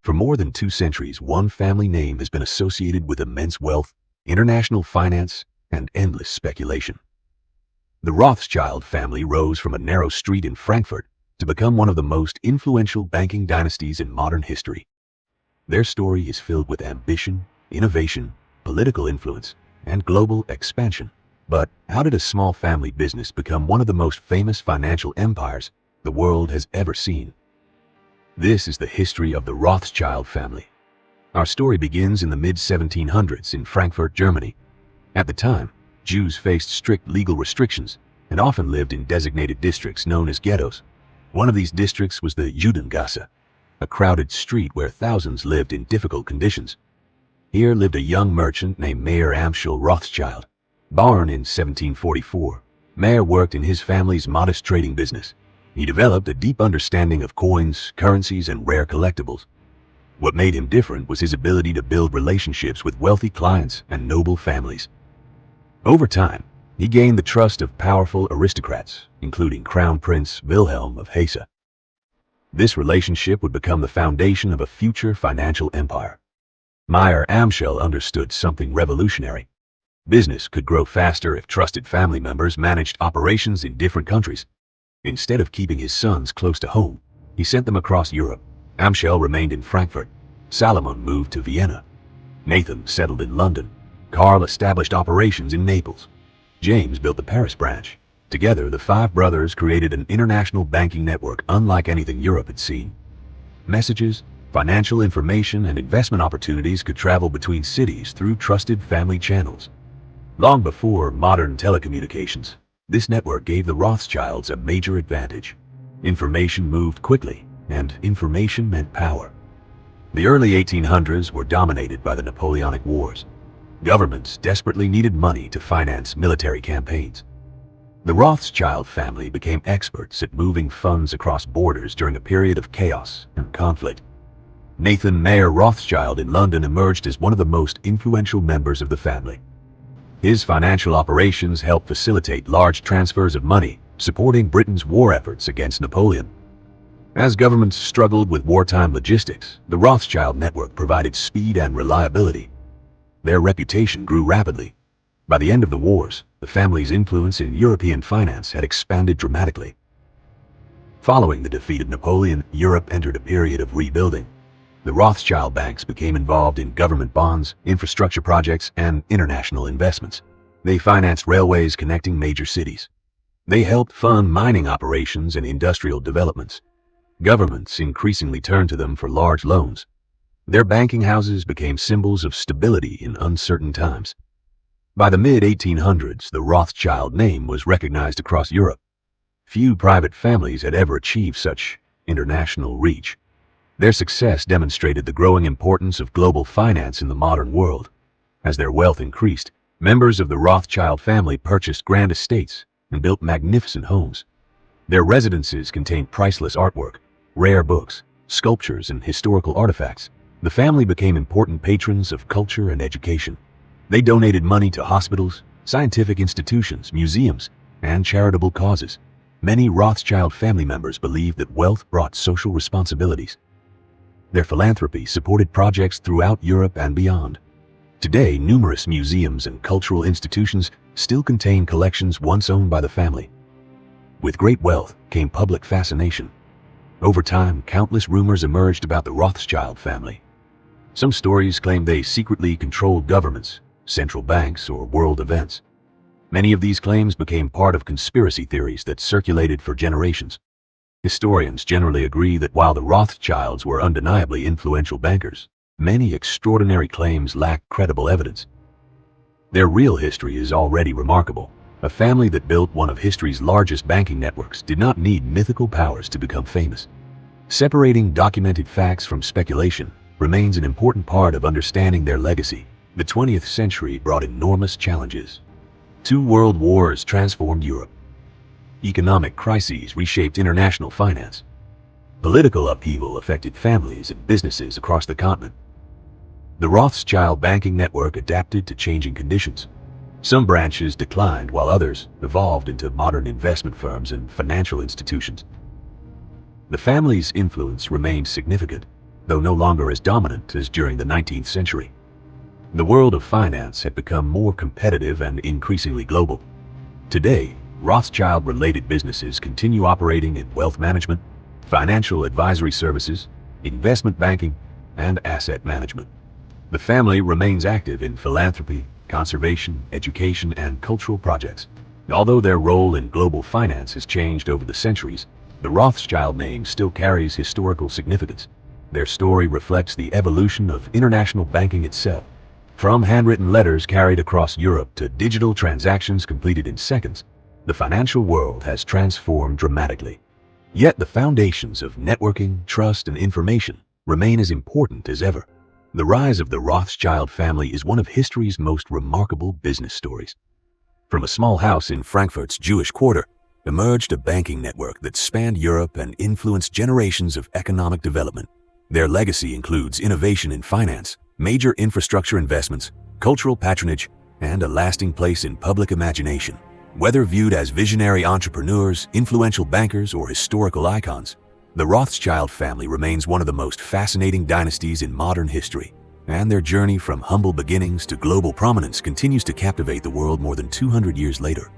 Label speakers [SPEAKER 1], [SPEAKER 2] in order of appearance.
[SPEAKER 1] For more than 2 centuries, one family name has been associated with immense wealth, international finance, and endless speculation. The Rothschild family rose from a narrow street in Frankfurt to become one of the most influential banking dynasties in modern history. Their story is filled with ambition, innovation, political influence, and global expansion. But how did a small family business become one of the most famous financial empires the world has ever seen? This is the history of the Rothschild family. Our story begins in the mid-1700s in Frankfurt, Germany. At the time, Jews faced strict legal restrictions and often lived in designated districts known as ghettos. One of these districts was the Judengasse, a crowded street where thousands lived in difficult conditions. Here lived a young merchant named Mayer Amschel Rothschild. Born in 1744, Mayer worked in his family's modest trading business. He developed a deep understanding of coins, currencies, and rare collectibles. What made him different was his ability to build relationships with wealthy clients and noble families. Over time, he gained the trust of powerful aristocrats, including Crown Prince Wilhelm of Hesse. This relationship would become the foundation of a future financial empire. Mayer Amschel understood something revolutionary. Business could grow faster if trusted family members managed operations in different countries. Instead of keeping his sons close to home, he sent them across Europe. Amschel remained in Frankfurt. Salomon moved to Vienna. Nathan settled in London. Karl established operations in Naples. James built the Paris branch. Together, the 5 brothers created an international banking network unlike anything Europe had seen. Messages, financial information, and investment opportunities could travel between cities through trusted family channels. Long before modern telecommunications, this network gave the Rothschilds a major advantage. Information moved quickly, and information meant power. The early 1800s were dominated by the Napoleonic Wars. Governments desperately needed money to finance military campaigns. The Rothschild family became experts at moving funds across borders during a period of chaos and conflict. Nathan Mayer Rothschild in London emerged as one of the most influential members of the family. His financial operations helped facilitate large transfers of money, supporting Britain's war efforts against Napoleon. As governments struggled with wartime logistics, the Rothschild network provided speed and reliability. Their reputation grew rapidly. By the end of the wars, the family's influence in European finance had expanded dramatically. Following the defeat of Napoleon, Europe entered a period of rebuilding. The Rothschild banks became involved in government bonds, infrastructure projects, and international investments. They financed railways connecting major cities. They helped fund mining operations and industrial developments. Governments increasingly turned to them for large loans. Their banking houses became symbols of stability in uncertain times. By the mid-1800s, the Rothschild name was recognized across Europe. Few private families had ever achieved such international reach. Their success demonstrated the growing importance of global finance in the modern world. As their wealth increased, members of the Rothschild family purchased grand estates and built magnificent homes. Their residences contained priceless artwork, rare books, sculptures, and historical artifacts. The family became important patrons of culture and education. They donated money to hospitals, scientific institutions, museums, and charitable causes. Many Rothschild family members believed that wealth brought social responsibilities. Their philanthropy supported projects throughout Europe and beyond. Today, numerous museums and cultural institutions still contain collections once owned by the family. With great wealth came public fascination. Over time, countless rumors emerged about the Rothschild family. Some stories claim they secretly controlled governments, central banks, or world events. Many of these claims became part of conspiracy theories that circulated for generations. Historians generally agree that while the Rothschilds were undeniably influential bankers, many extraordinary claims lack credible evidence. Their real history is already remarkable. A family that built one of history's largest banking networks did not need mythical powers to become famous. Separating documented facts from speculation remains an important part of understanding their legacy. The 20th century brought enormous challenges. 2 world wars transformed Europe. Economic crises reshaped international finance. Political upheaval affected families and businesses across the continent. The Rothschild banking network adapted to changing conditions. Some branches declined while others evolved into modern investment firms and financial institutions. The family's influence remained significant. though no longer as dominant as during the 19th century. The world of finance had become more competitive and increasingly global. Today, Rothschild-related businesses continue operating in wealth management, financial advisory services, investment banking, and asset management. The family remains active in philanthropy, conservation, education, and cultural projects. Although their role in global finance has changed over the centuries, the Rothschild name still carries historical significance. Their story reflects the evolution of international banking itself. From handwritten letters carried across Europe to digital transactions completed in seconds, the financial world has transformed dramatically. Yet the foundations of networking, trust, and information remain as important as ever. The rise of the Rothschild family is one of history's most remarkable business stories. From a small house in Frankfurt's Jewish quarter emerged a banking network that spanned Europe and influenced generations of economic development. Their legacy includes innovation in finance, major infrastructure investments, cultural patronage, and a lasting place in public imagination. Whether viewed as visionary entrepreneurs, influential bankers, or historical icons, the Rothschild family remains one of the most fascinating dynasties in modern history, and their journey from humble beginnings to global prominence continues to captivate the world more than 200 years later.